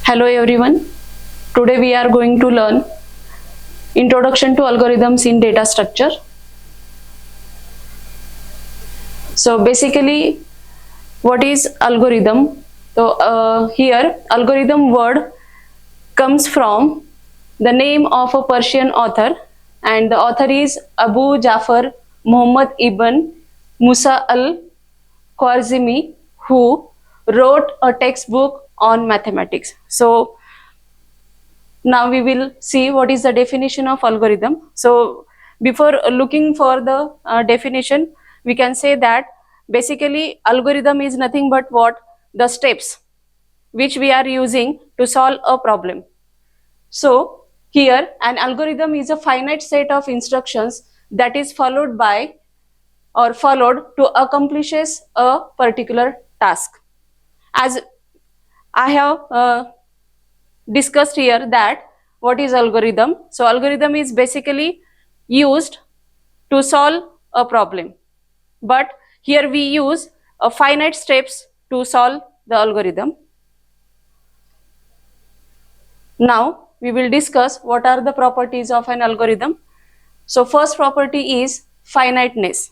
Hello everyone. Today we are going to learn Introduction to Algorithms in Data Structure. So basically, what is algorithm? So here algorithm word comes from the name of a Persian author, and the author is Abu Jafar Muhammad ibn Musa al-Khwarizmi, who wrote a textbook on mathematics. So now we will see what is the definition of algorithm. So before looking for the definition, we can say that basically algorithm is nothing but what the steps which we are using to solve a problem. So here an algorithm is a finite set of instructions that is followed by or followed to accomplishes a particular task. As I have discussed here that what is algorithm. So algorithm is basically used to solve a problem, but here we use a finite steps to solve the algorithm. Now we will discuss what are the properties of an algorithm. So first property is finiteness.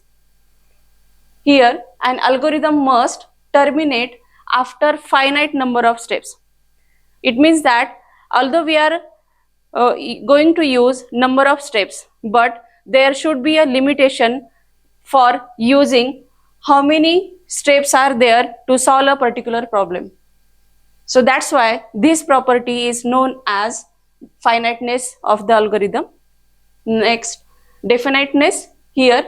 Here an algorithm must terminate after finite number of steps. It means that although we are going to use number of steps, but there should be a limitation for using how many steps are there to solve a particular problem. So that's why this property is known as finiteness of the algorithm. Next, definiteness. Here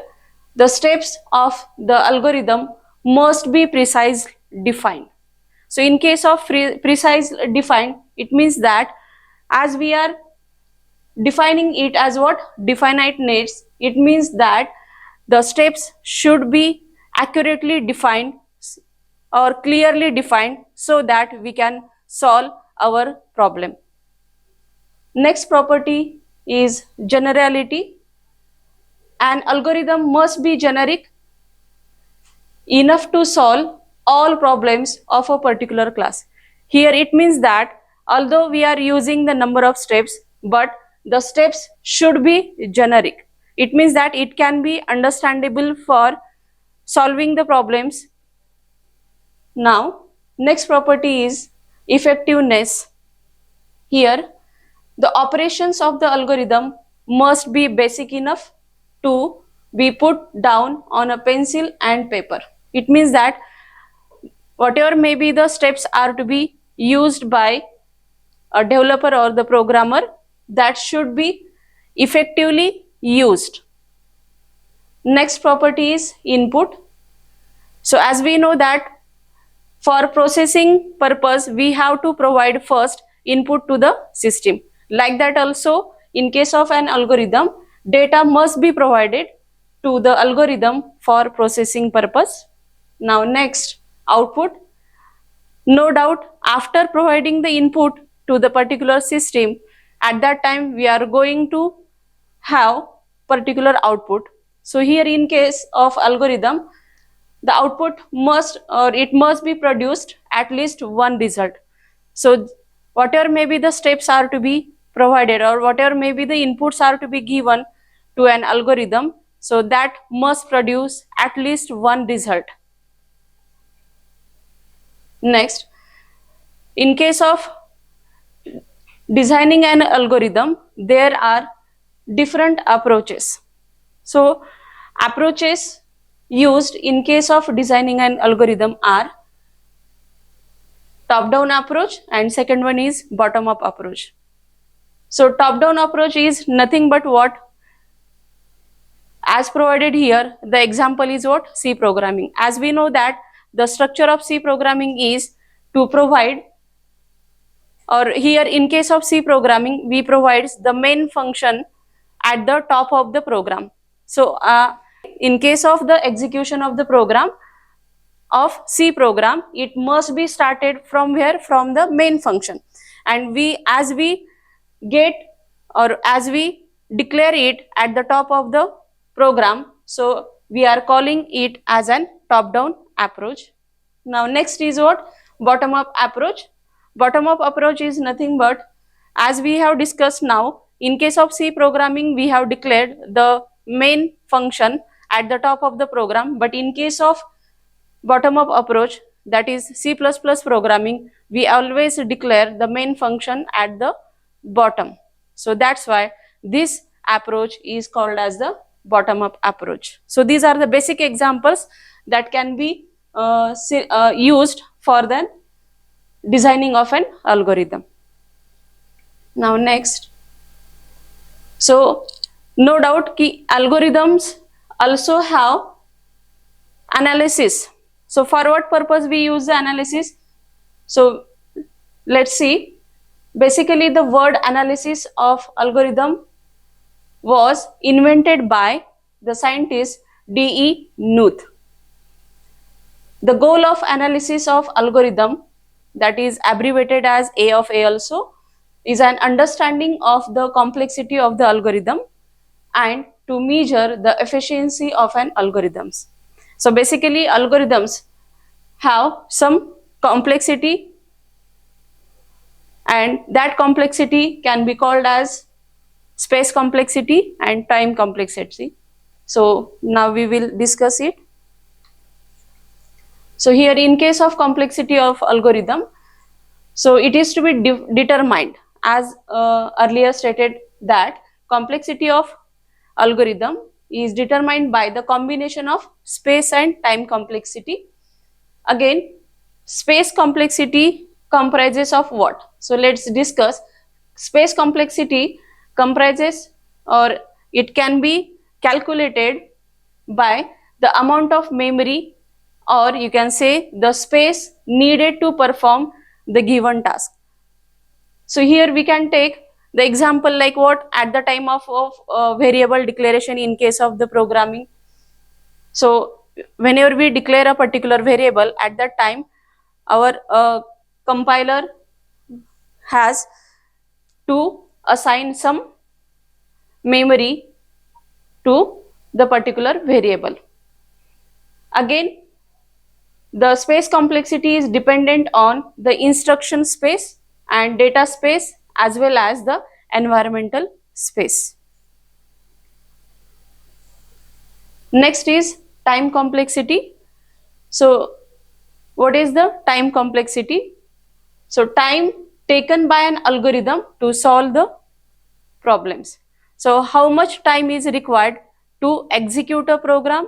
the steps of the algorithm must be precisely defined. So in case of precise defined, it means that as we are defining it as what definiteness, it means that the steps should be accurately defined or clearly defined so that we can solve our problem. Next property is generality. An algorithm must be generic enough to solve all problems of a particular class. Here it means that although we are using the number of steps, but the steps should be generic. It means that it can be understandable for solving the problems. Now, next property is effectiveness. Here, the operations of the algorithm must be basic enough to be put down on a pencil and paper. It means that whatever may be the steps are to be used by a developer or the programmer, that should be effectively used. Next property is input. So as we know that for processing purpose, we have to provide first input to the system. Like that also, in case of an algorithm, data must be provided to the algorithm for processing purpose. Now next, output. No doubt, after providing the input to the particular system, at that time we are going to have particular output. So here in case of algorithm, the output must or it must be produced at least one result. So whatever may be the steps are to be provided or whatever may be the inputs are to be given to an algorithm, so that must produce at least one result. Next, in case of designing an algorithm, there are different approaches. So approaches used in case of designing an algorithm are top-down approach and second one is bottom-up approach. So top-down approach is nothing but what? As provided here, the example is what? C programming. As we know that the structure of C programming is to provide, or here in case of C programming, we provide the main function at the top of the program. So in case of the execution of the program of C program, it must be started from where? From the main function, and as we get or as we declare it at the top of the program, so we are calling it as an top-down approach. Now next is what? Bottom-up approach. bottom up approach is nothing but, as we have discussed now, in case of C programming, we have declared the main function at the top of the program, but in case of bottom up approach, that is C++ programming, we always declare the main function at the bottom. So that's why this approach is called as the bottom up approach. So these are the basic examples that can be used for the designing of an algorithm. Now next, so no doubt ki algorithms also have analysis. So for what purpose we use the analysis? So let's see. Basically the word analysis of algorithm was invented by the scientist D.E. Knuth. The goal of analysis of algorithm, that is abbreviated as A of A also, is an understanding of the complexity of the algorithm and to measure the efficiency of an algorithms. So basically algorithms have some complexity, and that complexity can be called as space complexity and time complexity. So now we will discuss it. So here in case of complexity of algorithm, so it is to be determined, as earlier stated, that complexity of algorithm is determined by the combination of space and time complexity. Again, space complexity comprises of what? So let's discuss. Space complexity comprises, or it can be calculated by the amount of memory, or you can say the space needed to perform the given task. So here we can take the example like what, at the time of variable declaration in case of the programming. So whenever we declare a particular variable, at that time our compiler has to assign some memory to the particular variable. Again, the space complexity is dependent on the instruction space and data space as well as the environmental space. Next is time complexity. So what is the time complexity? So time taken by an algorithm to solve the problems. So how much time is required to execute a program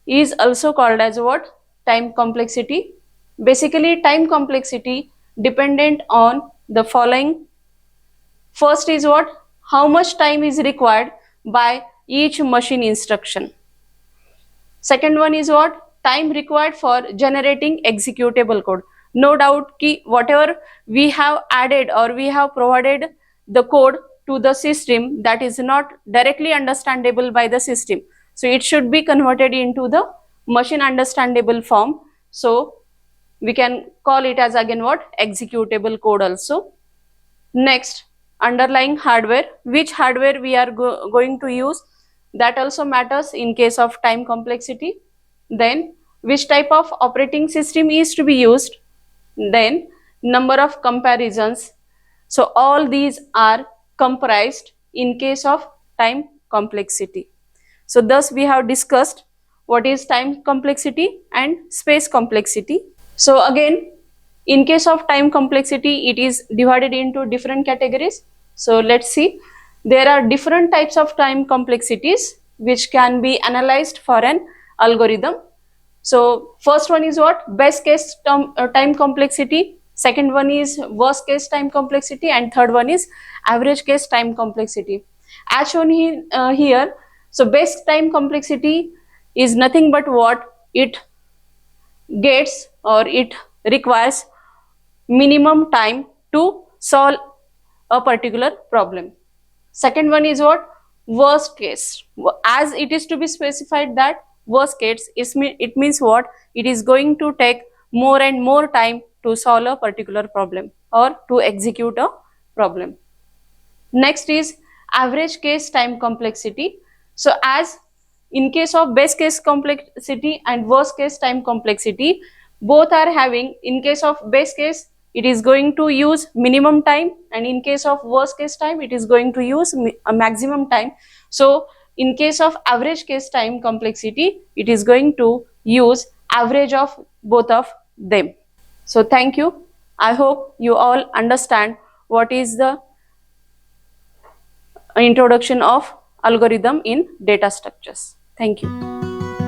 is also called as what? Time complexity. Basically time complexity dependent on the following. First is what? How much time is required by each machine instruction. Second one is what? Time required for generating executable code. No doubt ki whatever we have added or we have provided the code to the system, that is not directly understandable by the system. So it should be converted into the machine understandable form. So we can call it as again what? Executable code also. Next, underlying hardware. Which hardware we are going to use, that also matters in case of time complexity. Then which type of operating system is to be used. Then number of comparisons. So all these are comprised in case of time complexity. So thus we have discussed what is time complexity and space complexity. So again, in case of time complexity, it is divided into different categories. So let's see. There are different types of time complexities which can be analyzed for an algorithm. So first one is what? Best case time complexity. Second one is worst case time complexity, and third one is average case time complexity. As shown here, so best time complexity is nothing but what? It gets, or it requires minimum time to solve a particular problem. Second one is what? Worst case. As it is to be specified that worst case is, it means what? It is going to take more and more time to solve a particular problem or to execute a problem. Next is average case time complexity. So as in case of best case complexity and worst case time complexity, both are having, in case of best case, it is going to use minimum time, and in case of worst case time, it is going to use a maximum time. So in case of average case time complexity, it is going to use average of both of them. So thank you. I hope you all understand what is the introduction of algorithm in data structures. Thank you.